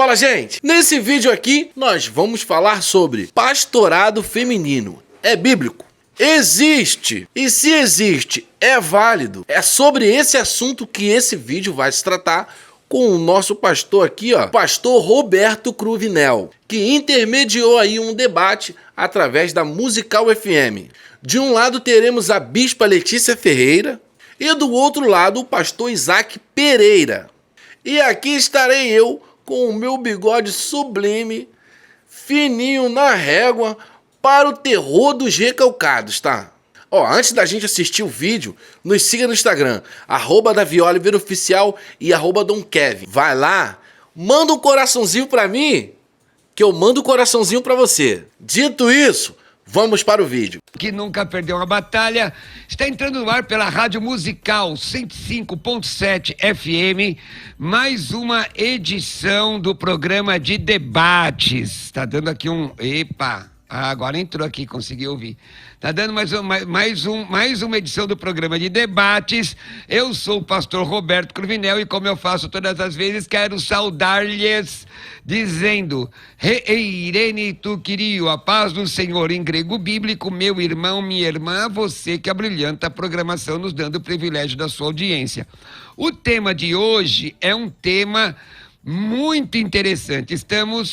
Fala, gente! Nesse vídeo aqui, nós vamos falar sobre pastorado feminino. É bíblico? Existe! E se existe, é válido? É sobre esse assunto que esse vídeo vai se tratar com o nosso pastor aqui, ó, pastor Roberto Cruvinel, que intermediou aí um debate através da Musical FM. De um lado teremos a bispa Letícia Ferreira e do outro lado o pastor Isaac Pereira. E aqui estarei eu com o meu bigode sublime, fininho na régua, para o terror dos recalcados, tá? Ó, antes da gente assistir o vídeo, nos siga no Instagram, @DaviOliveiraOficial e @DomKevin. Vai lá, manda um coraçãozinho pra mim, que eu mando um coraçãozinho pra você. Dito isso, vamos para o vídeo. Que nunca perdeu uma batalha, está entrando no ar pela Rádio Musical 105.7 FM, mais uma edição do programa de debates. Está dando aqui um... Epa! Agora entrou aqui, consegui ouvir. Tá dando mais uma edição do programa de debates. Eu sou o pastor Roberto Cruvinel e, como eu faço todas as vezes, quero saudar-lhes dizendo: Reirene tu querio, a paz do Senhor em grego bíblico, meu irmão, minha irmã, você que abrilhanta a programação, nos dando o privilégio da sua audiência. O tema de hoje é um tema muito interessante.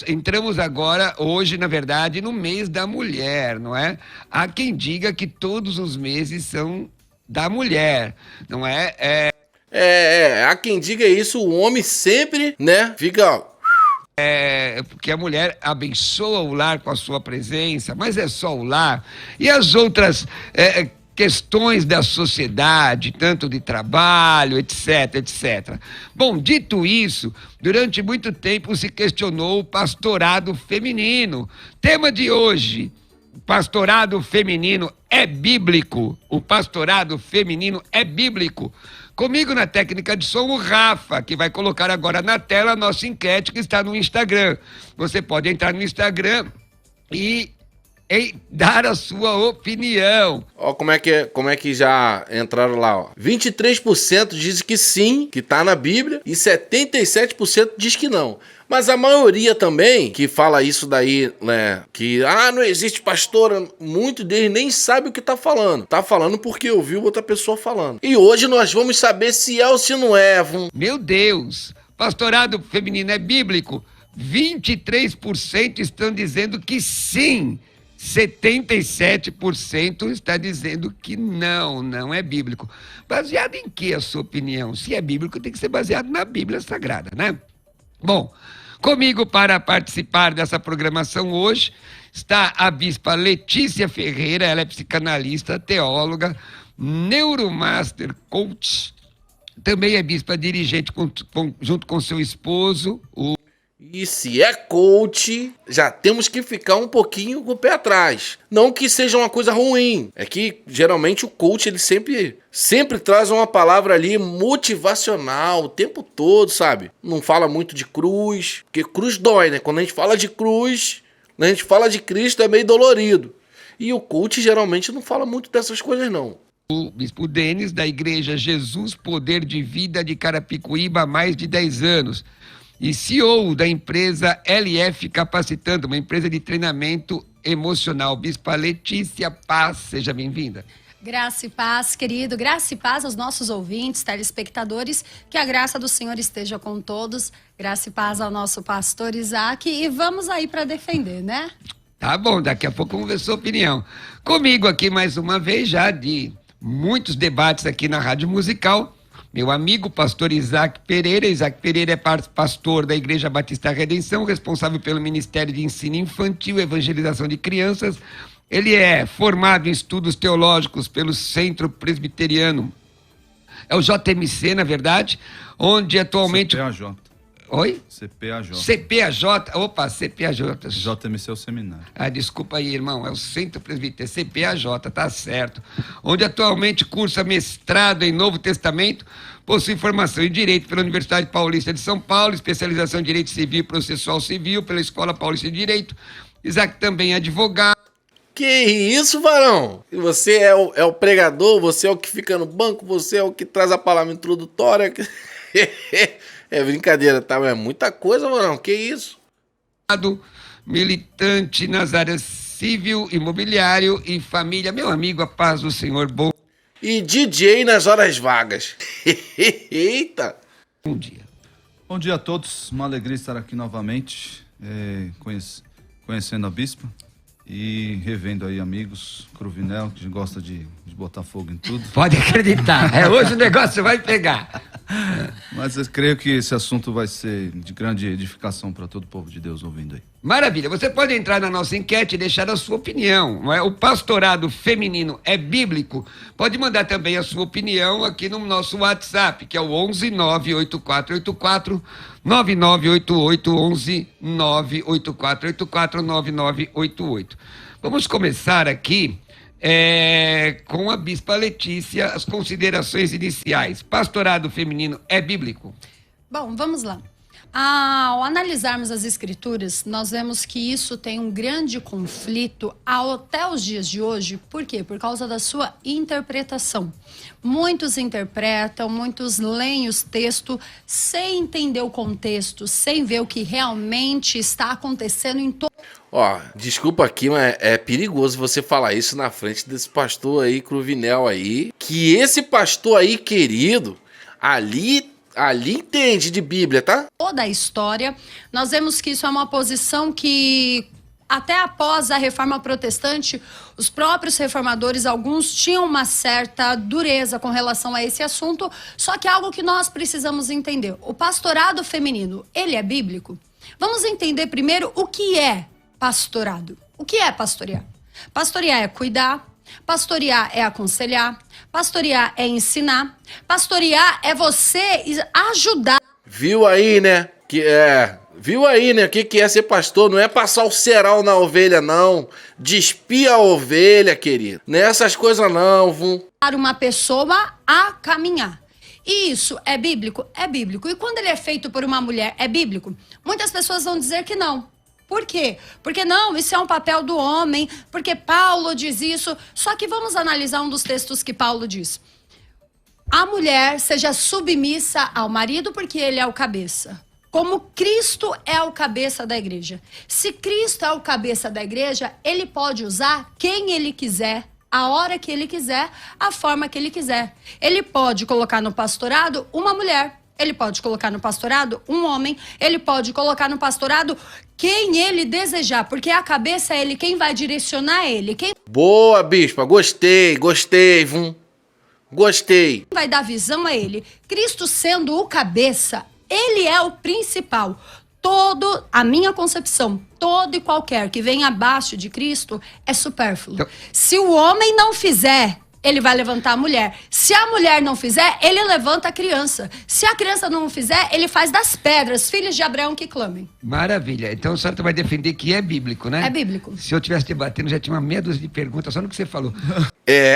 Entramos agora, hoje, na verdade, no mês da mulher, não é? Há quem diga que todos os meses são da mulher, não é? Há quem diga isso, o homem sempre, né, fica, ó. Porque a mulher abençoa o lar com a sua presença, mas é só o lar. E as outras questões da sociedade, tanto de trabalho, etc, etc. Bom, dito isso, durante muito tempo se questionou o pastorado feminino. Tema de hoje: pastorado feminino é bíblico? O pastorado feminino é bíblico? Comigo na técnica de som, o Rafa, que vai colocar agora na tela a nossa enquete que está no Instagram. Você pode entrar no Instagram e dar a sua opinião. Ó, como é que já entraram lá, ó. 23% diz que sim, que tá na Bíblia, e 77% diz que não. Mas a maioria também, que fala isso daí, né, que, não existe pastora, muito deles nem sabe o que tá falando. Tá falando porque ouviu outra pessoa falando. E hoje nós vamos saber se é ou se não é. Meu Deus, pastorado feminino é bíblico? 23% estão dizendo que sim. 77% está dizendo que não é bíblico. Baseado em que a sua opinião? Se é bíblico, tem que ser baseado na Bíblia Sagrada, né? Bom, comigo para participar dessa programação hoje está a bispa Letícia Ferreira. Ela é psicanalista, teóloga, neuromaster, coach. Também é bispa dirigente junto com seu esposo, o... E se é coach, já temos que ficar um pouquinho com o pé atrás. Não que seja uma coisa ruim. É que geralmente o coach ele sempre traz uma palavra ali motivacional o tempo todo, sabe? Não fala muito de cruz, porque cruz dói, né? Quando a gente fala de cruz, quando a gente fala de Cristo é meio dolorido. E o coach geralmente não fala muito dessas coisas, não. O bispo Denis, da Igreja Jesus Poder de Vida de Carapicuíba há mais de 10 anos. E CEO da empresa LF Capacitando, uma empresa de treinamento emocional. Bispa Letícia, paz, seja bem-vinda. Graça e paz, querido. Graça e paz aos nossos ouvintes, telespectadores. Que a graça do Senhor esteja com todos. Graça e paz ao nosso pastor Isaac. E vamos aí para defender, né? Tá bom, daqui a pouco vamos ver sua opinião. Comigo aqui mais uma vez, já de muitos debates aqui na Rádio Musical, meu amigo pastor Isaac Pereira. Isaac Pereira é pastor da Igreja Batista Redenção, responsável pelo Ministério de Ensino Infantil e Evangelização de Crianças. Ele é formado em estudos teológicos pelo Centro Presbiteriano. É o JMC, na verdade, onde atualmente... CPAJ. Oi? CPAJ. CPAJ. Opa, CPAJ. JMC é o seminário. Desculpa aí, irmão. É o Centro Presbiteriano, CPAJ, tá certo. Onde atualmente cursa mestrado em Novo Testamento, possui formação em Direito pela Universidade Paulista de São Paulo, especialização em Direito Civil e Processual Civil pela Escola Paulista de Direito. Isaac também é advogado. Que isso, varão? Você é o pregador, você é o que fica no banco, você é o que traz a palavra introdutória. É brincadeira, tá? Mas é muita coisa, mano. Que isso? Militante nas áreas civil, imobiliário e família. Meu amigo, a paz do Senhor, bom E DJ nas horas vagas. Eita! dia. Bom dia a todos, uma alegria estar aqui novamente, conhecendo a Bispa e revendo aí amigos, Cruvinel, que gosta de botar fogo em tudo. Pode acreditar, hoje o negócio vai pegar. Mas eu creio que esse assunto vai ser de grande edificação para todo o povo de Deus ouvindo aí. Maravilha, você pode entrar na nossa enquete e deixar a sua opinião. Não é? O pastorado feminino é bíblico? Pode mandar também a sua opinião aqui no nosso WhatsApp, que é o 11 98484 9988, 11 98484 9988. Vamos começar aqui com a Bispa Letícia, as considerações iniciais. Pastorado feminino é bíblico? Bom, vamos lá. Ao analisarmos as escrituras, nós vemos que isso tem um grande conflito até os dias de hoje. Por quê? Por causa da sua interpretação. Muitos interpretam, muitos leem os textos sem entender o contexto, sem ver o que realmente está acontecendo em todo. Ó, desculpa aqui, mas é perigoso você falar isso na frente desse pastor aí, Cruvinel aí. Que esse pastor aí, querido, ali entende de Bíblia, tá? Toda a história, nós vemos que isso é uma posição que, até após a Reforma Protestante, os próprios reformadores, alguns tinham uma certa dureza com relação a esse assunto, só que é algo que nós precisamos entender. O pastorado feminino, ele é bíblico? Vamos entender primeiro o que é pastorado. O que é pastorear? Pastorear é cuidar, pastorear é aconselhar, pastorear é ensinar, pastorear é você ajudar. Viu aí, né? Viu aí, né? O que é ser pastor? Não é passar o ceral na ovelha, não. Despir a ovelha, querido. Não é essas coisas, não, viu? Uma pessoa a caminhar. E isso é bíblico? É bíblico. E quando ele é feito por uma mulher, é bíblico? Muitas pessoas vão dizer que não. Por quê? Porque não, isso é um papel do homem, porque Paulo diz isso. Só que vamos analisar um dos textos que Paulo diz. A mulher seja submissa ao marido porque ele é o cabeça. Como Cristo é o cabeça da igreja. Se Cristo é o cabeça da igreja, ele pode usar quem ele quiser, a hora que ele quiser, a forma que ele quiser. Ele pode colocar no pastorado uma mulher. Ele pode colocar no pastorado um homem, ele pode colocar no pastorado quem ele desejar, porque a cabeça é ele, quem vai direcionar ele. Quem Boa, bispa, gostei, viu? Gostei. vai dar visão a ele. Cristo sendo o cabeça, ele é o principal. A minha concepção, todo e qualquer que vem abaixo de Cristo é supérfluo. Então, se o homem não fizer, ele vai levantar a mulher. Se a mulher não fizer, ele levanta a criança. Se a criança não fizer, ele faz das pedras, filhos de Abraão que clamem. Maravilha. Então o senhor vai defender que é bíblico, né? É bíblico. Se eu estivesse debatendo, já tinha uma meia dúzia de perguntas só no que você falou.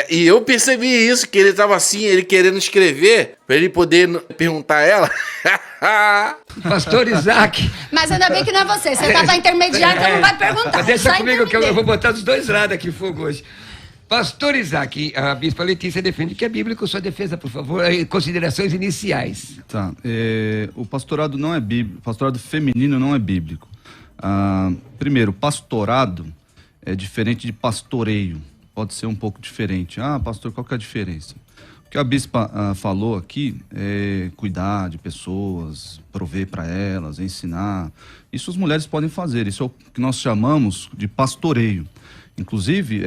E eu percebi isso, que ele tava assim, ele querendo escrever, pra ele poder perguntar a ela. Pastor Isaac. Mas ainda bem que não é você. Você tá pra intermediar, então não vai perguntar. Deixa Só comigo que eu entender. vou botar dos dois lados aqui fogo hoje. Pastor Isaac, a Bispa Letícia defende que é bíblico. Sua defesa, por favor, considerações iniciais. Tá, o pastorado não é bíblico, o pastorado feminino não é bíblico. Primeiro, pastorado é diferente de pastoreio, pode ser um pouco diferente. Pastor, qual que é a diferença? O que a Bispa falou aqui é cuidar de pessoas, prover para elas, ensinar. Isso as mulheres podem fazer, isso é o que nós chamamos de pastoreio. Inclusive,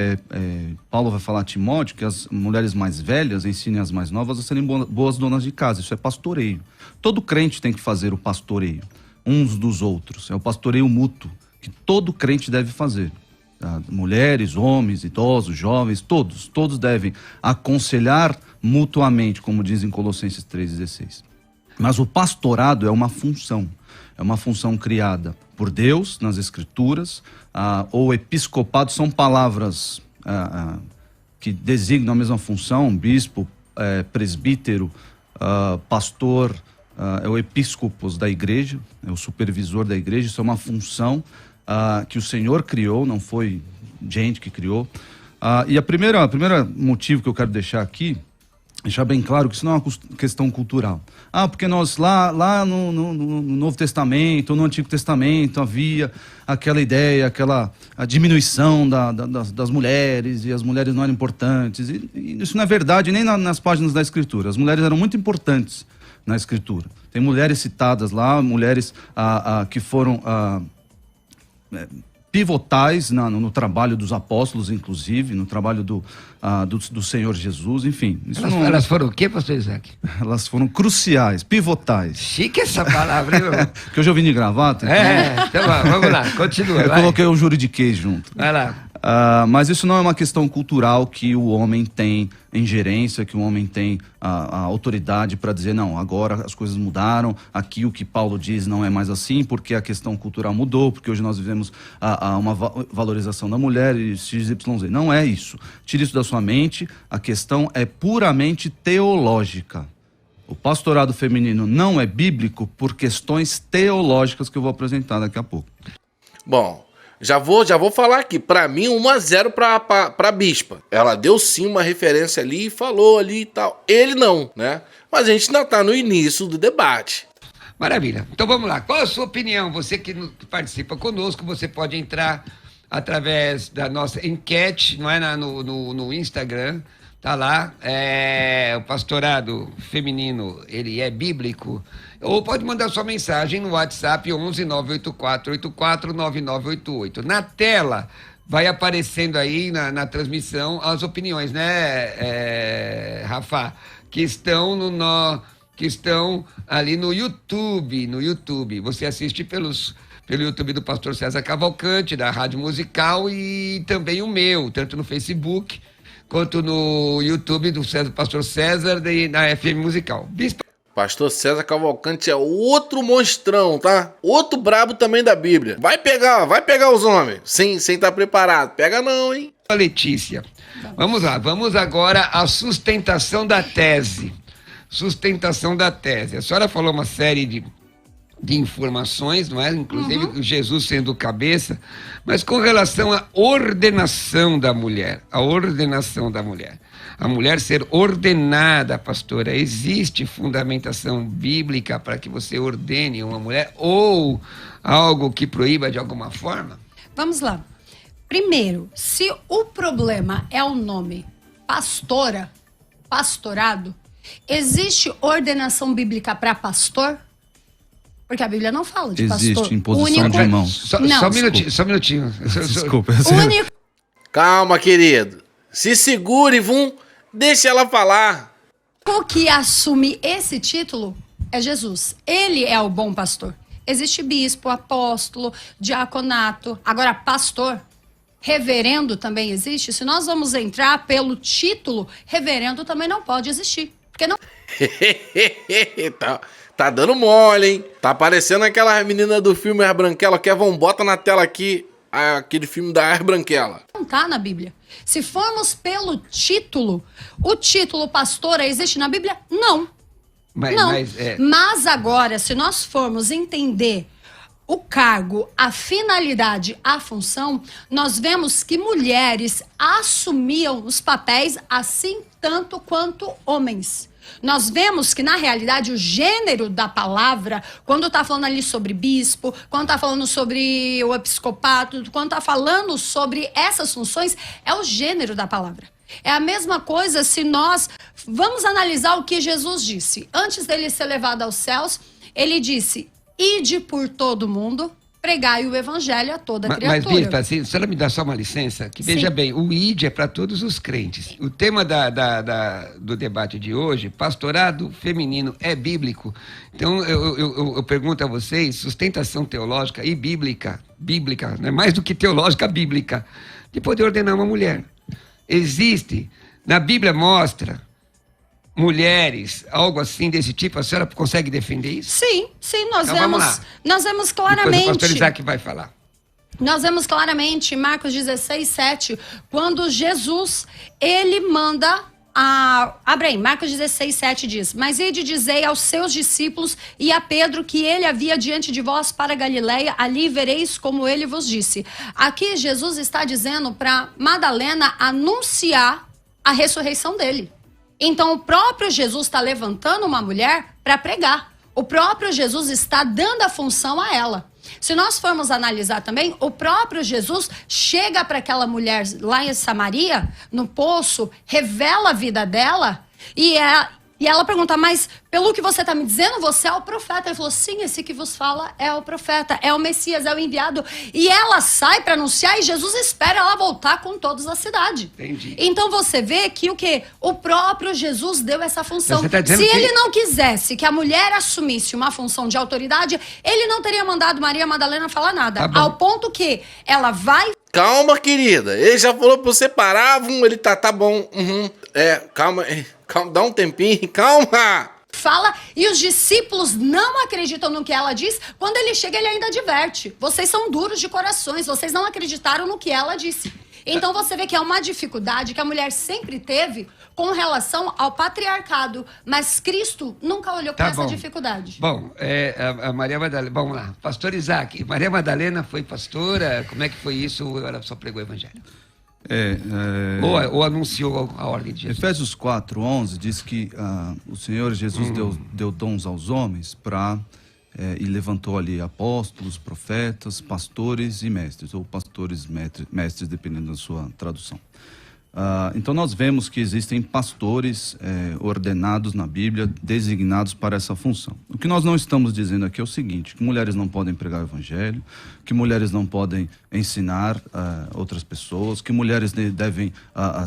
Paulo vai falar a Timóteo que as mulheres mais velhas ensinem as mais novas a serem boas donas de casa. Isso é pastoreio. Todo crente tem que fazer o pastoreio, uns dos outros. É o pastoreio mútuo, que todo crente deve fazer. Tá? Mulheres, homens, idosos, jovens, todos devem aconselhar mutuamente, como diz em Colossenses 3,16. Mas o pastorado é uma função criada por Deus nas Escrituras, ou episcopado são palavras que designam a mesma função, bispo, presbítero, pastor, é o episcopos da igreja, é o supervisor da igreja. Isso é uma função que o Senhor criou, não foi gente que criou. E a primeira motivo que eu quero deixar aqui deixar bem claro que isso não é uma questão cultural. Porque nós lá no Novo Testamento, no Antigo Testamento, havia aquela ideia, a diminuição das mulheres, e as mulheres não eram importantes. E isso não é verdade nem nas páginas da Escritura. As mulheres eram muito importantes na Escritura. Tem mulheres citadas lá, mulheres que foram pivotais no trabalho dos apóstolos, inclusive, no trabalho do Senhor Jesus, enfim. Elas foram o quê, pastor Isaac? Elas foram cruciais, pivotais. Chique essa palavra, hein? Que hoje eu vim de gravata. Então vamos lá, continua. Eu coloquei um juridiquês junto. Vai lá. Mas isso não é uma questão cultural que o homem tem ingerência, que o homem tem a autoridade para dizer, não, agora as coisas mudaram, aqui o que Paulo diz não é mais assim, porque a questão cultural mudou, porque hoje nós vivemos uma valorização da mulher e XYZ. Não é isso. Tire isso da sua mente, a questão é puramente teológica. O pastorado feminino não é bíblico por questões teológicas que eu vou apresentar daqui a pouco. Bom, já vou falar aqui. Pra mim, 1-0 pra bispa. Ela deu sim uma referência ali, falou ali e tal. Ele não, né? Mas a gente ainda tá no início do debate. Maravilha. Então vamos lá. Qual a sua opinião? Você que participa conosco, você pode entrar através da nossa enquete, não é? No Instagram. Tá lá, o pastorado feminino, ele é bíblico? Ou pode mandar sua mensagem no WhatsApp 11 984 84 9988. Na tela vai aparecendo aí na transmissão as opiniões, né, Rafa? Que estão ali no YouTube. Você assiste pelo YouTube do pastor César Cavalcante, da Rádio Musical, e também o meu, tanto no Facebook quanto no YouTube do pastor César da FM Musical. Pastor César Cavalcante é outro monstrão, tá? Outro brabo também da Bíblia. Vai pegar os homens, sem estar preparado. Pega não, hein? Letícia, vamos lá, vamos agora à sustentação da tese. A senhora falou uma série de informações, não é? Inclusive Jesus sendo o cabeça, mas com relação à ordenação da mulher, a mulher ser ordenada, pastora, existe fundamentação bíblica para que você ordene uma mulher ou algo que proíba de alguma forma? Vamos lá. Primeiro, se o problema é o nome pastorado, existe ordenação bíblica para pastor? Porque a Bíblia não fala de pastor. Existe imposição de mão. Só um minutinho. Desculpa. Calma, querido. Se segure, deixa ela falar. O que assume esse título é Jesus. Ele é o bom pastor. Existe bispo, apóstolo, diaconato. Agora, pastor, reverendo também existe. Se nós vamos entrar pelo título, reverendo também não pode existir. Porque não... Tá dando mole, hein? Tá parecendo aquela menina do filme Air Branquela. Kevin, bota na tela aqui aquele filme da Air Branquela. Não tá na Bíblia. Se formos pelo título, o título pastora existe na Bíblia? Não. Mas agora, se nós formos entender o cargo, a finalidade, a função, nós vemos que mulheres assumiam os papéis assim tanto quanto homens. Nós vemos que, na realidade, o gênero da palavra, quando está falando ali sobre bispo, quando está falando sobre o episcopato, quando está falando sobre essas funções, é o gênero da palavra. É a mesma coisa se nós vamos analisar o que Jesus disse. Antes dele ser levado aos céus, ele disse: ide por todo mundo, pregai o evangelho a toda criatura. Mas, bispa, se a senhora me dá só uma licença, que veja bem, o id é para todos os crentes. O tema do debate de hoje, pastorado feminino, é bíblico. Então, eu pergunto a vocês, sustentação teológica e bíblica, né? Mais do que teológica, bíblica, de poder ordenar uma mulher. Existe, na Bíblia mostra mulheres, algo assim desse tipo, a senhora consegue defender isso? Sim, nós vemos claramente. Depois o pastor Isaac vai falar. Nós vemos claramente em Marcos 16:7, quando Jesus, ele manda Abre, Marcos 16:7 diz: mas ide dizei aos seus discípulos e a Pedro que ele havia diante de vós para Galileia, ali vereis como ele vos disse. Aqui Jesus está dizendo para Madalena anunciar a ressurreição dele. Então o próprio Jesus está levantando uma mulher para pregar. O próprio Jesus está dando a função a ela. Se nós formos analisar também, o próprio Jesus chega para aquela mulher lá em Samaria, no poço, revela a vida dela e ela pergunta, mas pelo que você está me dizendo, você é o profeta. Ele falou, sim, esse que vos fala é o profeta, é o Messias, é o enviado. E ela sai para anunciar e Jesus espera ela voltar com todos na cidade. Entendi. Então você vê que o quê? O próprio Jesus deu essa função. Você tá dizendo Se que... ele não quisesse que a mulher assumisse uma função de autoridade, ele não teria mandado Maria Madalena falar nada. Tá ao ponto que ela vai... Calma, querida. Ele já falou pra você parar, ele tá bom. Uhum. Calma, dá um tempinho, calma. Fala e os discípulos não acreditam no que ela diz. Quando ele chega, ele ainda adverte. Vocês são duros de corações, vocês não acreditaram no que ela disse. Então você vê que é uma dificuldade que a mulher sempre teve com relação ao patriarcado. Mas Cristo nunca olhou para essa dificuldade. Bom, a Maria Madalena... Vamos lá, pastor Isaac. Maria Madalena foi pastora? Como é que foi isso? Ou ela só pregou o evangelho? Ou anunciou a ordem de Jesus? Efésios 4:11 diz que o Senhor Jesus deu dons aos homens e levantou ali apóstolos, profetas, pastores e mestres, ou pastores, mestres, dependendo da sua tradução. Então nós vemos que existem pastores ordenados na Bíblia, designados para essa função. O que nós não estamos dizendo aqui é o seguinte, que mulheres não podem pregar o evangelho, que mulheres não podem ensinar outras pessoas, que mulheres devem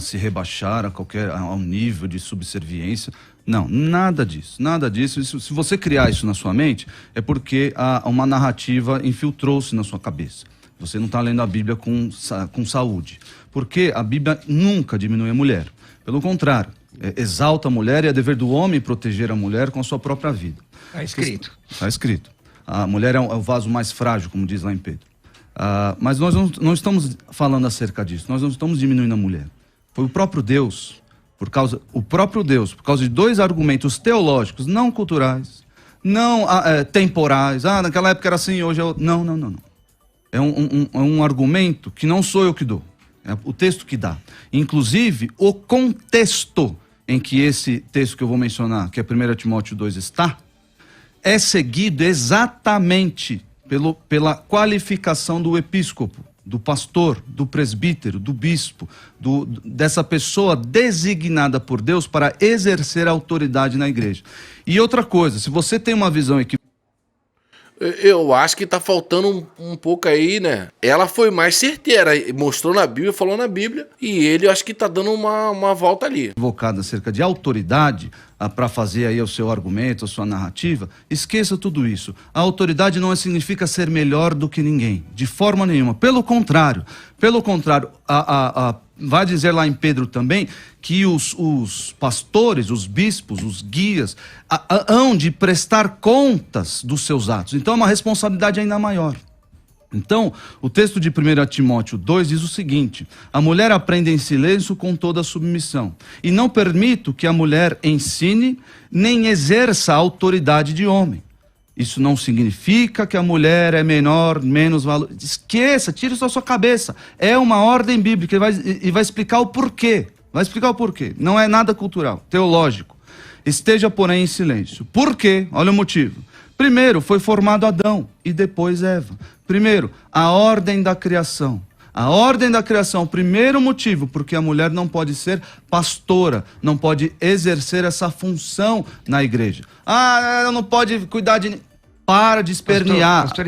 se rebaixar a um nível de subserviência. Não, nada disso, nada disso. Se você criar isso na sua mente, é porque uma narrativa infiltrou-se na sua cabeça. Você não está lendo a Bíblia com saúde. Porque a Bíblia nunca diminui a mulher. Pelo contrário, exalta a mulher e é dever do homem proteger a mulher com a sua própria vida. Está escrito. Está escrito. A mulher é o vaso mais frágil, como diz lá em Pedro. Mas nós não estamos falando acerca disso. Nós não estamos diminuindo a mulher. Foi o próprio Deus, por causa de dois argumentos teológicos, não culturais, não temporais. Naquela época era assim, hoje é outro. Não. É um argumento que não sou eu que dou. É o texto que dá. Inclusive, o contexto em que esse texto que eu vou mencionar, que é 1 Timóteo 2 está, é seguido exatamente pela qualificação do episcopo, do pastor, do presbítero, do bispo, dessa pessoa designada por Deus para exercer a autoridade na igreja. E outra coisa, se você tem uma visão equivocada, eu acho que tá faltando um pouco aí, né? Ela foi mais certeira, mostrou na Bíblia, falou na Bíblia, e ele acho que tá dando uma volta ali. Equivocada acerca de autoridade, para fazer aí o seu argumento, a sua narrativa, esqueça tudo isso. A autoridade não significa ser melhor do que ninguém, de forma nenhuma. Pelo contrário, vai dizer lá em Pedro também que os pastores, os bispos, os guias, hão de prestar contas dos seus atos. Então é uma responsabilidade ainda maior. Então, o texto de 1 Timóteo 2 diz o seguinte: a mulher aprende em silêncio com toda a submissão, e não permito que a mulher ensine nem exerça a autoridade de homem. Isso não significa que a mulher é menor, menos valor. Esqueça, tire isso da sua cabeça. É uma ordem bíblica e vai explicar o porquê. Vai explicar o porquê. Não é nada cultural, teológico. Esteja, porém, em silêncio. Por quê? Olha o motivo. Primeiro, foi formado Adão e depois Eva. Primeiro, a ordem da criação. A ordem da criação, o primeiro motivo, porque a mulher não pode ser pastora, não pode exercer essa função na igreja. Ela não pode cuidar de... Para de espernear. Pastor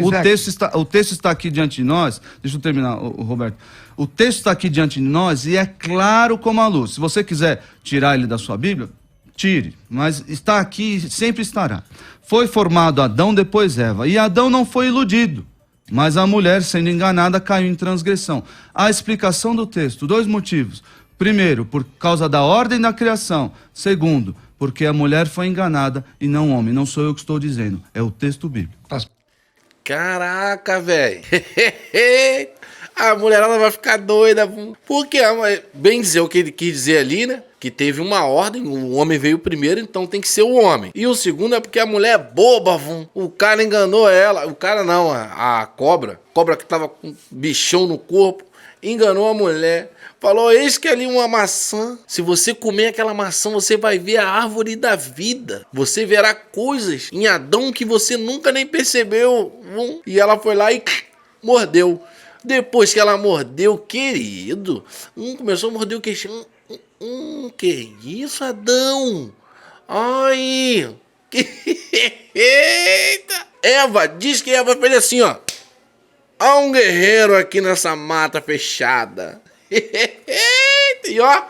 O texto está aqui diante de nós. Deixa eu terminar, Roberto. O texto está aqui diante de nós e é claro como a luz. Se você quiser tirar ele da sua Bíblia, tire. Mas está aqui e sempre estará. Foi formado Adão, depois Eva. E Adão não foi iludido. Mas a mulher, sendo enganada, caiu em transgressão. A explicação do texto, dois motivos. Primeiro, por causa da ordem da criação. Segundo, porque a mulher foi enganada e não o homem. Não sou eu que estou dizendo, é o texto bíblico. Caraca, velho. A mulherada vai ficar doida. Porque, bem dizer o que ele quis dizer ali, né? Que teve uma ordem, o homem veio primeiro, então tem que ser o homem. E o segundo é porque a mulher é boba, o cara enganou ela. O cara não, a cobra que tava com bichão no corpo. enganou a mulher. Falou, eis que ali uma maçã. Se você comer aquela maçã, você vai ver a árvore da vida. Você verá coisas em Adão que você nunca nem percebeu. E ela foi lá e mordeu. Depois que ela mordeu, querido, começou a morder o queixo. Que isso, Adão? Ai! Eita! Eva, diz que Eva fez assim, ó. Há um guerreiro aqui nessa mata fechada. E ó,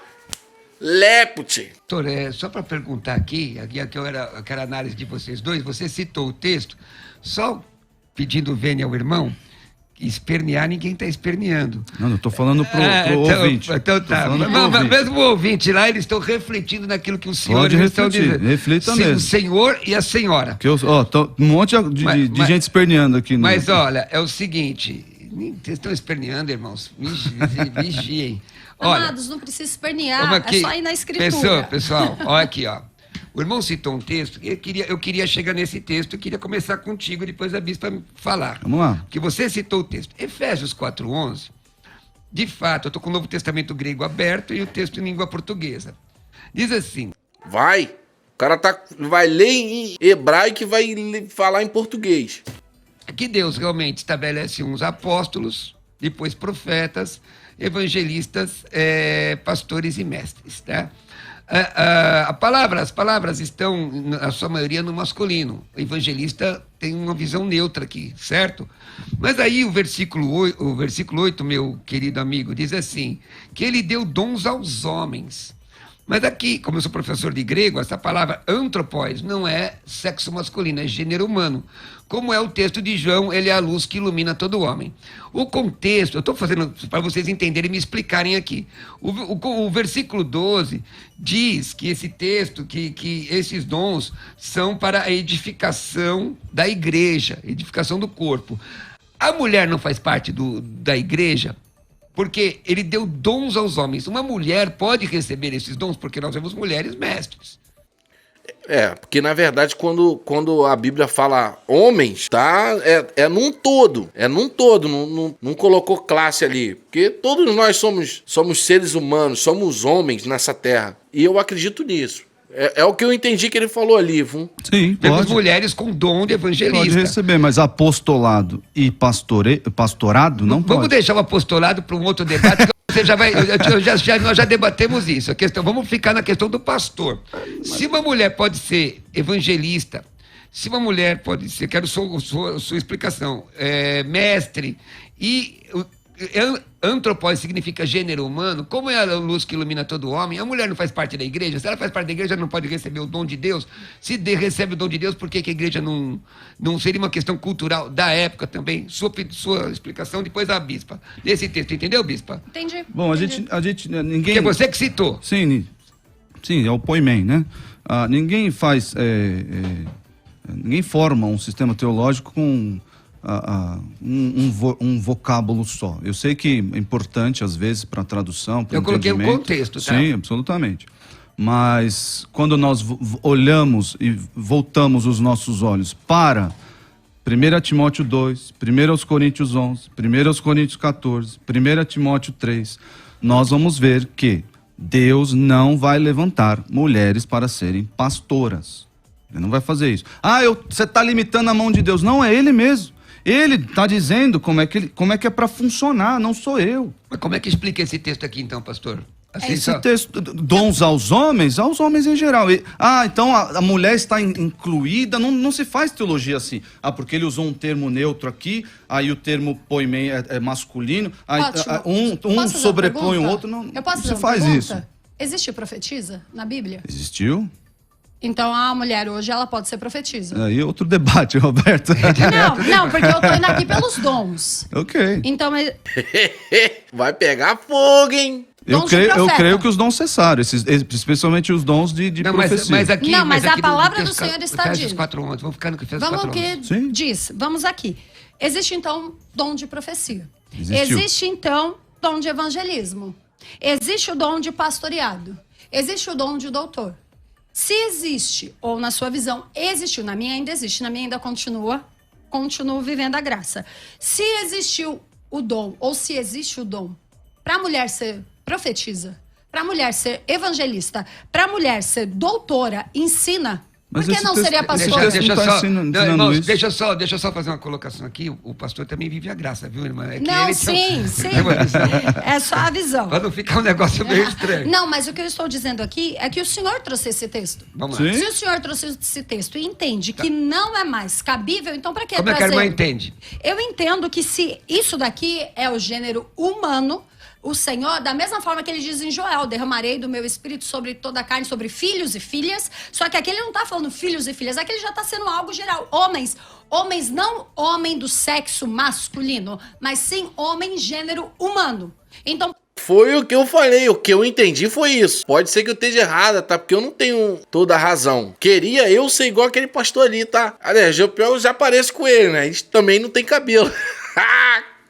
lepute. Doutor, só para perguntar aqui eu quero a análise de vocês dois, você citou o texto, só pedindo vênia ao irmão, espernear, ninguém está esperneando. Não, eu tô falando pro ouvinte. Então tá, mas mesmo o ouvinte lá, eles estão refletindo naquilo que os senhores estão dizendo. Reflita mesmo. O senhor e a senhora. Um monte de gente esperneando aqui. Mas olha, é o seguinte, vocês estão esperneando, irmãos, vigiem. Olha, Amados, não precisa espernear, é só ir na escritura. Pessoal, olha aqui, ó. O irmão citou um texto, eu queria chegar nesse texto, eu queria começar contigo, depois a bispa falar. Vamos lá. Porque você citou o texto. Efésios 4:11, de fato, eu estou com o Novo Testamento grego aberto e o texto em língua portuguesa. Diz assim... Vai, o cara vai ler em hebraico e vai falar em português. Que Deus realmente estabelece uns apóstolos, depois profetas, evangelistas, pastores e mestres, tá? As palavras estão, na sua maioria, no masculino. O evangelista tem uma visão neutra aqui, certo? Mas aí o versículo 8, meu querido amigo, diz assim, que ele deu dons aos homens. Mas aqui, como eu sou professor de grego, essa palavra antropós não é sexo masculino, é gênero humano. Como é o texto de João, ele é a luz que ilumina todo homem. O contexto, eu estou fazendo para vocês entenderem e me explicarem aqui. O versículo 12 diz que esse texto, que esses dons são para a edificação da igreja, edificação do corpo. A mulher não faz parte da igreja, porque ele deu dons aos homens. Uma mulher pode receber esses dons, porque nós temos mulheres mestres. Porque na verdade quando a Bíblia fala homens, tá? É num todo. É num todo, não colocou classe ali. Porque todos nós somos seres humanos, somos homens nessa terra. E eu acredito nisso. É o que eu entendi que ele falou ali, viu? Sim, temos mulheres com dom de evangelista. Pode receber, mas apostolado e pastorado não pode. Vamos deixar o apostolado para um outro debate. Você já vai, nós já debatemos isso. A questão, vamos ficar na questão do pastor. Se uma mulher pode ser evangelista, se uma mulher pode ser, quero sua explicação, mestre, e antropós significa gênero humano, como é a luz que ilumina todo homem, a mulher não faz parte da igreja, se ela faz parte da igreja, não pode receber o dom de Deus. Se recebe o dom de Deus, por que a igreja não seria uma questão cultural da época também? Sua explicação, depois a bispa. Desse texto, entendeu, bispa? Entendi. Bom, entendi. a gente ninguém... Que é você que citou. Sim, é o poimen, né? Ninguém faz... ninguém forma um sistema teológico com... um vocábulo só. Eu sei que é importante, às vezes, para tradução, para entendimento. Eu coloquei o contexto, tá? Sim, absolutamente. Mas quando nós olhamos e voltamos os nossos olhos para 1 Timóteo 2, 1 Coríntios 11, 1 Coríntios 14, 1 Timóteo 3, nós vamos ver que Deus não vai levantar mulheres para serem pastoras. Ele não vai fazer isso. Você está limitando a mão de Deus. Não, é Ele mesmo. Ele está dizendo como é que é para funcionar, não sou eu. Mas como é que explica esse texto aqui, então, pastor? Assim, esse texto, dons aos homens em geral. Então a mulher está incluída, não se faz teologia assim. Porque ele usou um termo neutro aqui, aí o termo poimen é masculino, aí, um sobrepõe o outro, não se faz isso. Existe profetisa na Bíblia? Existiu. Então a mulher hoje, ela pode ser profetisa. Aí outro debate, Roberto. Não, porque eu tô indo aqui pelos dons. Ok. Então... Vai pegar fogo, hein? Eu creio que os dons cessaram, especialmente os dons de profecia. Mas a palavra do Senhor está dizendo. Vamos ficar no que fez 4 que diz. Vamos aqui. Existe, então, dom de profecia. Existiu. Existe, então, dom de evangelismo. Existe o dom de pastoreado. Existe o dom de doutor. Se existe, ou na sua visão, existiu, na minha ainda existe, na minha ainda continuo vivendo a graça. Se existiu o dom, ou se existe o dom para a mulher ser profetisa, para a mulher ser evangelista, para a mulher ser doutora, ensina. Mas Por que esse não texto- seria esse pastor? texto não tá ensinando isso. Deixa eu só fazer uma colocação aqui. O pastor também vive a graça, viu, irmã? É que Não, ele sim. tem uma visão. É só a visão. Para não ficar um negócio meio estranho. Não, mas o que eu estou dizendo aqui é que o senhor trouxe esse texto. Vamos lá. Sim. Se o senhor trouxe esse texto e entende que não é mais cabível, então para que Como é que trazer? a irmã entende? Eu entendo que se isso daqui é o gênero humano, o Senhor, da mesma forma que ele diz em Joel, derramarei do meu espírito sobre toda a carne, sobre filhos e filhas, só que aqui ele não está falando filhos e filhas, aqui ele já está sendo algo geral. Homens não homem do sexo masculino, mas sim homem gênero humano. Então, Foi o que eu falei, o que eu entendi foi isso. Pode ser que eu esteja errada, tá? Porque eu não tenho toda a razão. Queria eu ser igual aquele pastor ali, tá? Aliás, eu já pareço com ele, né? Ele também não tem cabelo.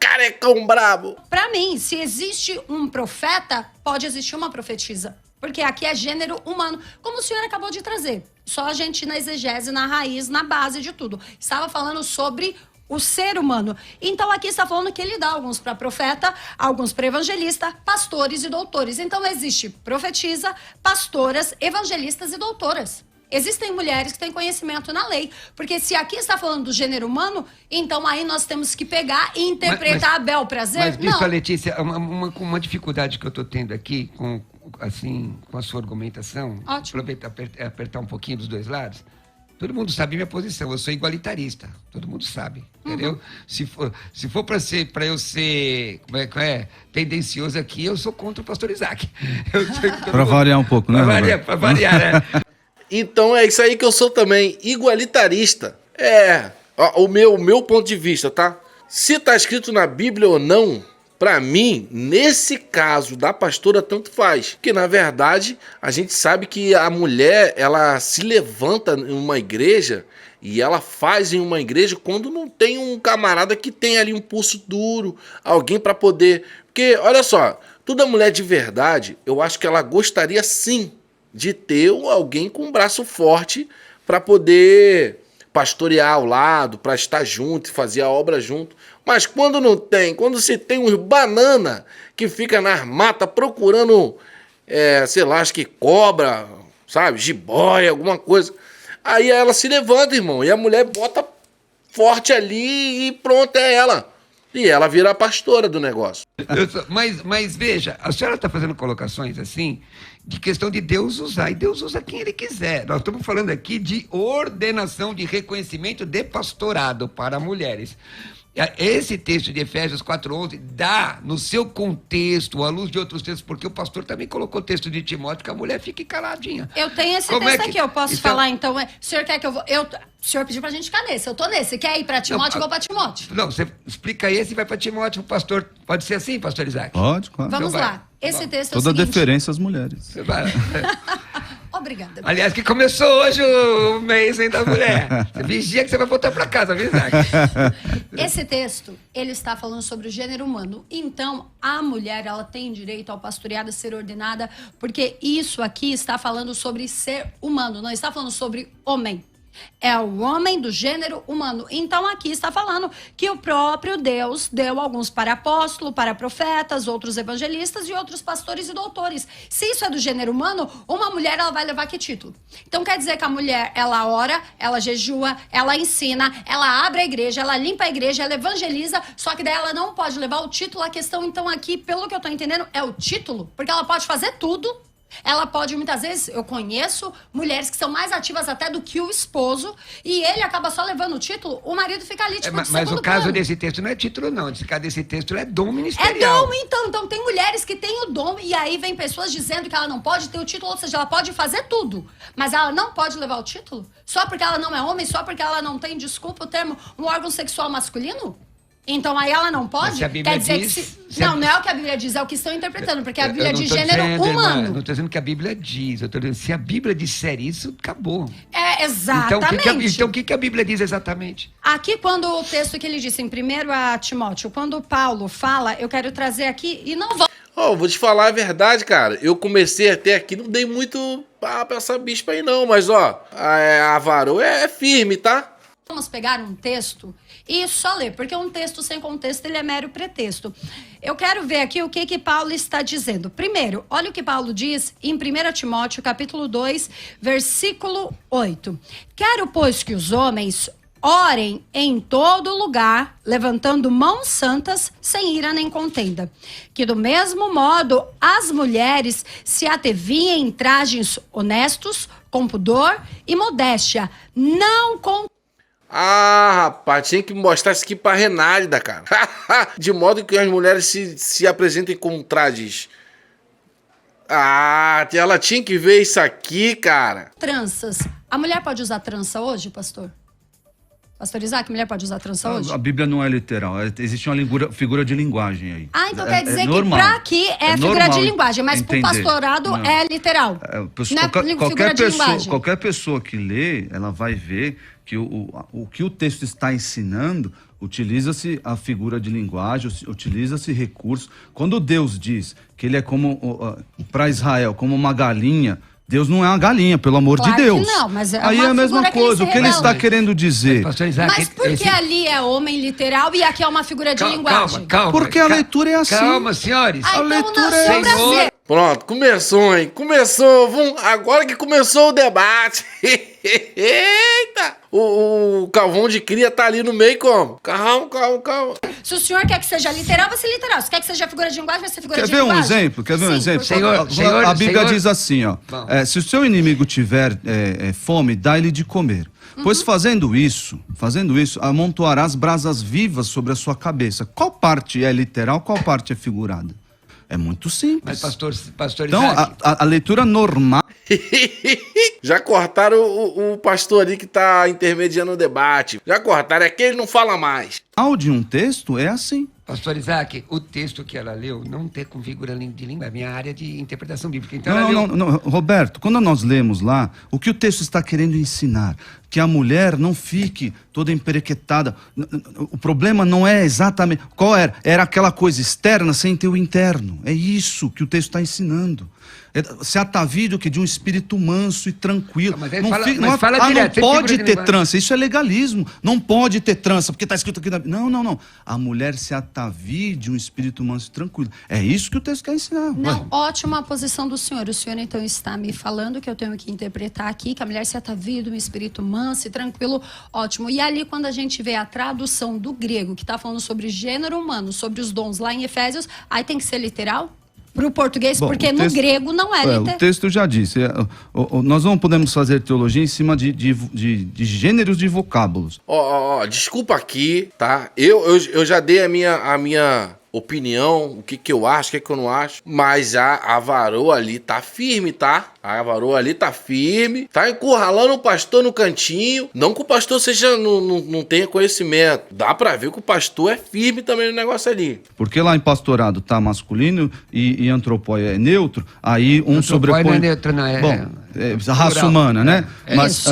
Carecão brabo. para mim, se existe um profeta, pode existir uma profetisa. Porque aqui é gênero humano, como o senhor acabou de trazer. Só a gente na exegese, na raiz, na base de tudo. Estava falando sobre o ser humano. Então aqui está falando que ele dá alguns para profeta, alguns para evangelista, pastores e doutores. Então existe profetisa, pastoras, evangelistas e doutoras. Existem mulheres que têm conhecimento na lei. Porque se aqui está falando do gênero humano, então aí nós temos que pegar e interpretar a bel prazer. Mas, Bispa Não. Letícia, uma dificuldade que eu estou tendo aqui com a sua argumentação, Ótimo. aproveitar, apertar um pouquinho dos dois lados. Todo mundo sabe minha posição, eu sou igualitarista. Todo mundo sabe, entendeu? Se for para eu ser, como é, tendencioso aqui, eu sou contra o pastor Isaac. Para variar um pouco, né? Roberto? Para variar, né? Então é isso aí que eu sou também, igualitarista. Ó, o meu ponto de vista, tá? Se tá escrito na Bíblia ou não, pra mim, nesse caso da pastora, tanto faz. Que na verdade, a gente sabe que a mulher, ela se levanta em uma igreja e ela faz em uma igreja quando não tem um camarada que tem ali um pulso duro, alguém pra poder... Porque, olha só, toda mulher de verdade, eu acho que ela gostaria sim de ter alguém com um braço forte para poder pastorear ao lado, para estar junto e fazer a obra junto. Mas quando não tem, quando se tem uns banana que fica nas matas procurando, sei lá, acho que cobra, sabe, jiboia, alguma coisa, aí ela se levanta, irmão, e a mulher bota forte ali e pronto, é ela. E ela vira a pastora do negócio. Mas veja, a senhora está fazendo colocações assim, de questão de Deus usar, e Deus usa quem Ele quiser. Nós estamos falando aqui de ordenação, de reconhecimento de pastorado para mulheres. Esse texto de Efésios 4:11 dá, no seu contexto, à luz de outros textos, porque o pastor também colocou o texto de Timóteo, que a mulher fique caladinha. Eu tenho esse Como texto é que- aqui, eu posso Então- falar então. O senhor quer que eu vou. O senhor pediu pra gente ficar nesse, eu tô nesse. Quer ir pra Timóteo, eu vou pra Timóteo. Não, você explica esse e vai para Timóteo, o pastor. Pode ser assim, pastor Isaac? Pode, claro. Vamos vai. lá. Esse texto Toda é o seguinte. deferência às mulheres. Você vai. Obrigada. Aliás, que começou hoje o mês hein, da mulher. Você vigia que você vai voltar para casa, viu, Isaac? Esse texto, ele está falando sobre o gênero humano. Então, a mulher, ela tem direito ao pastoreado, a ser ordenada, porque isso aqui está falando sobre ser humano, não está falando sobre homem. É o homem do gênero humano. Então, aqui está falando que o próprio Deus deu alguns para apóstolo, para profetas, outros evangelistas e outros pastores e doutores. Se isso é do gênero humano, uma mulher, ela vai levar que título? Então, quer dizer que a mulher, ela ora, ela jejua, ela ensina, ela abre a igreja, ela limpa a igreja, ela evangeliza, só que daí ela não pode levar o título. A questão, então, aqui, pelo que eu tô entendendo, é o título, porque ela pode fazer tudo. Ela pode, muitas vezes, eu conheço mulheres que são mais ativas até do que o esposo, e ele acaba só levando o título, o marido fica ali, tipo, de Mas segundo o caso plano. desse texto não é título, não. Esse caso desse texto é dom É ministerial. dom, então. Então, tem mulheres que têm o dom, e aí vem pessoas dizendo que ela não pode ter o título, ou seja, ela pode fazer tudo, mas ela não pode levar o título? Só porque ela não é homem, só porque ela não tem, desculpa o termo, um órgão sexual masculino? Então aí ela não Mas pode? se a Bíblia Quer dizer diz- que se a- não é o que a Bíblia diz, é o que estão interpretando, porque a Eu Bíblia não diz tô gênero dizendo, irmã, humano. não estou dizendo que a Bíblia diz. Eu tô dizendo, se a Bíblia disser isso, acabou. É, Então, exatamente. o que a Bíblia diz exatamente? Aqui, quando o texto que ele disse em 1 a Timóteo, quando Paulo fala, eu quero trazer aqui, e não Ó, vou te falar a verdade, cara. Eu comecei até aqui, não dei muito pra essa bispa aí não, mas ó, a varô é firme, tá? vamos pegar um texto e só ler, porque um texto sem contexto, ele é mero pretexto. Eu quero ver aqui o que Paulo está dizendo. Primeiro, olha o que Paulo diz em 1 Timóteo, capítulo 2, versículo 8. Quero, pois, que os homens orem em todo lugar, levantando mãos santas, sem ira nem contenda. Que do mesmo modo, as mulheres se ateviem em trajes honestos, com pudor e modéstia, não com... Ah, rapaz, tinha que mostrar isso aqui pra Renálida, cara. De modo que as mulheres se apresentem com trajes. Ah, ela tinha que ver isso aqui, cara. tranças. A mulher pode usar trança hoje, pastor? Pastor Isaac, a mulher pode usar trança hoje? A Bíblia não é literal, existe uma figura de linguagem aí. Ah, então quer dizer que normal. pra aqui é figura de linguagem, mas pro entender. pastorado Não. é literal. Qualquer pessoa que lê, ela vai ver que o que o texto está ensinando, utiliza-se a figura de linguagem, utiliza-se recursos. Quando Deus diz que ele é como, para Israel, como uma galinha, Deus não é uma galinha, pelo amor Claro de Deus. que não, mas é aí uma é a mesma figura que ele coisa, se o que ele revela. está querendo dizer. Pastor Isaac, Mas por que ali é homem literal e aqui é uma figura de linguagem? Calma. Porque a leitura é assim. Calma, senhores. Ah, então leitura nasceu é pra Senhor. ser. Pronto, começou, hein? Começou, agora que começou o debate. Eita! O Calvão de Cria tá ali no meio como? Calma. Se o senhor quer que seja literal, vai ser literal. Se quer que seja figura de linguagem, vai ser figura Quer de ver um linguagem. exemplo? Quer ver um Sim, exemplo? por favor. Senhor, A Bíblia Senhor. diz assim, ó. Bom. Se o seu inimigo tiver fome, dá-lhe de comer. Pois fazendo isso, amontoarás brasas vivas sobre a sua cabeça. Qual parte é literal, qual parte é figurada? É muito simples. Mas pastor Então, Isaac, a leitura normal... Já cortaram o pastor ali que tá intermediando o debate. Já cortaram, é que ele não fala mais. de um texto é assim. pastor Isaac, o texto que ela leu não tem com figura de língua, é minha área de interpretação bíblica. Então ela leu... Não, Roberto, quando nós lemos lá, o que o texto está querendo ensinar? Que a mulher não fique toda emperequetada. O problema não é exatamente... Qual era? Era aquela coisa externa sem ter o interno. É isso que o texto está ensinando. Se atavie do que de um espírito manso e tranquilo. Mas ele não fala- fica- mas não, fala não direto, tem pode figura de ter linguagem. trança. Isso é legalismo. Não pode ter trança, porque está escrito aqui na... Não. A mulher se atavie de um espírito manso e tranquilo. É isso que o texto quer ensinar. Não, ótima a posição do senhor. O senhor, então, está me falando que eu tenho que interpretar aqui, que a mulher se atavia de um espírito manso e tranquilo. Ótimo. E ali, quando a gente vê a tradução do grego, que está falando sobre gênero humano, sobre os dons lá em Efésios, aí tem que ser literal? Para o português, Bom, porque o no texto- grego não é O literal. texto já disse. Nós não podemos fazer teologia em cima de gêneros de vocábulos. Ó, desculpa aqui, tá? Eu já dei a minha opinião, o que eu acho, o que eu não acho, mas a varoa ali tá firme, tá? A varoa ali tá firme, tá encurralando o pastor no cantinho. Não que o pastor não tenha conhecimento. Dá pra ver que o pastor é firme também no negócio ali. Porque lá em pastorado tá masculino e antropóia é neutro, aí um Antropóia sobrepõe... não é neutro, não, é... Bom, a raça plural. humana, né? É Mas, isso.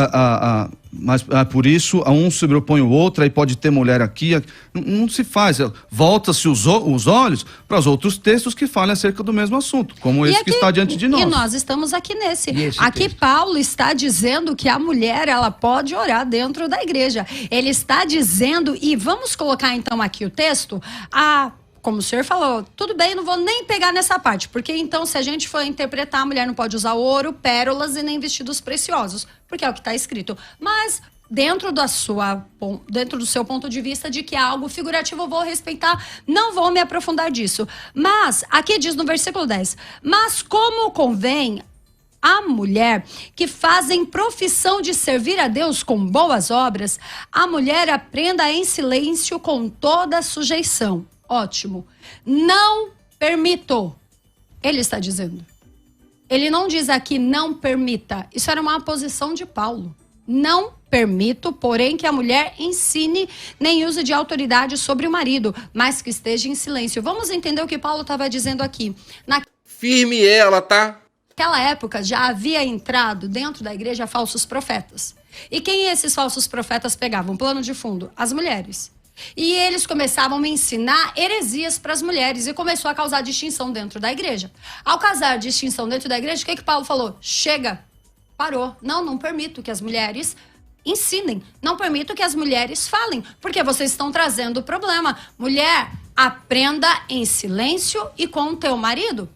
mas por isso, um sobrepõe o outro, aí pode ter mulher aqui. Não se faz. Volta-se os olhos para os outros textos que falam acerca do mesmo assunto, como esse que está diante de nós. E nós estamos aqui nesse. E esse Aqui texto? Paulo está dizendo que a mulher, ela pode orar dentro da igreja. Ele está dizendo, e vamos colocar então aqui o texto, como o senhor falou, tudo bem, não vou nem pegar nessa parte, porque então se a gente for interpretar, a mulher não pode usar ouro, pérolas e nem vestidos preciosos, porque é o que está escrito. Mas dentro do seu ponto de vista de que é algo figurativo, eu vou respeitar, não vou me aprofundar disso. Mas, aqui diz no versículo 10, mas como convém a mulher que fazem profissão de servir a Deus com boas obras, a mulher aprenda em silêncio com toda sujeição. Ótimo. Não permito. Ele está dizendo. Ele não diz aqui não permita. Isso era uma posição de Paulo. Não permito, porém, que a mulher ensine nem use de autoridade sobre o marido, mas que esteja em silêncio. Vamos entender o que Paulo estava dizendo aqui. Firme ela, tá? Naquela época já havia entrado dentro da igreja falsos profetas. E quem esses falsos profetas pegavam? Plano de fundo? As mulheres. E eles começavam a ensinar heresias para as mulheres e começou a causar distinção dentro da igreja. Ao causar distinção dentro da igreja, o que Paulo falou? Chega, parou. Não permito que as mulheres ensinem. Não permitam que as mulheres falem, porque vocês estão trazendo o problema. Mulher, aprenda em silêncio e com o teu marido.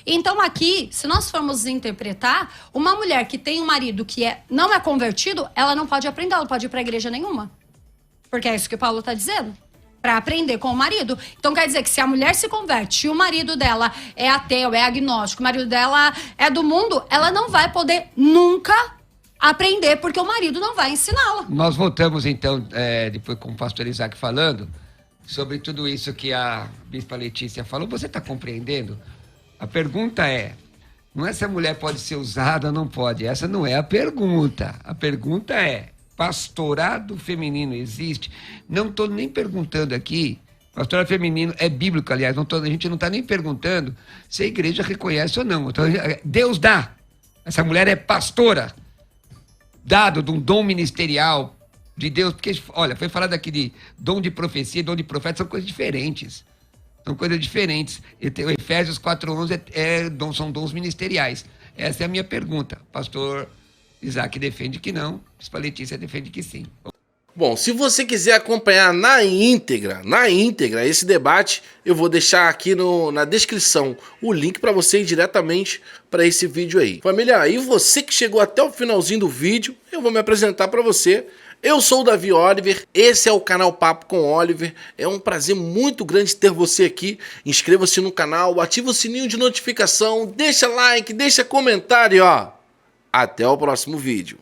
Então aqui, se nós formos interpretar, uma mulher que tem um marido que não é convertido, ela não pode aprender, ela não pode ir para igreja nenhuma. Porque é isso que o Paulo está dizendo. Para aprender com o marido. Então quer dizer que se a mulher se converte e o marido dela é ateu, é agnóstico, o marido dela é do mundo, ela não vai poder nunca aprender, porque o marido não vai ensiná-la. Nós voltamos então, depois com o pastor Isaac falando, sobre tudo isso que a bispa Letícia falou. Você está compreendendo? A pergunta é, não é se a mulher pode ser usada ou não pode. Essa não é a pergunta. A pergunta é, pastorado feminino existe? Não estou nem perguntando aqui, pastorado feminino é bíblico, aliás, a gente não está nem perguntando se a igreja reconhece ou não. Então, Deus dá. Essa mulher é pastora, dado de um dom ministerial de Deus, porque, olha, foi falado aqui de dom de profecia, dom de profeta, são coisas diferentes. São coisas diferentes. O Efésios 4:11 são dons ministeriais. Essa é a minha pergunta. Pastor Isaac defende que não, a Letícia defende que sim. Bom, se você quiser acompanhar na íntegra esse debate, eu vou deixar aqui na descrição o link para você ir diretamente para esse vídeo aí. Família, e você que chegou até o finalzinho do vídeo, eu vou me apresentar para você. Eu sou o Davi Oliver, esse é o canal Papo com Oliver. É um prazer muito grande ter você aqui. Inscreva-se no canal, ativa o sininho de notificação, deixa like, deixa comentário, ó. Até o próximo vídeo.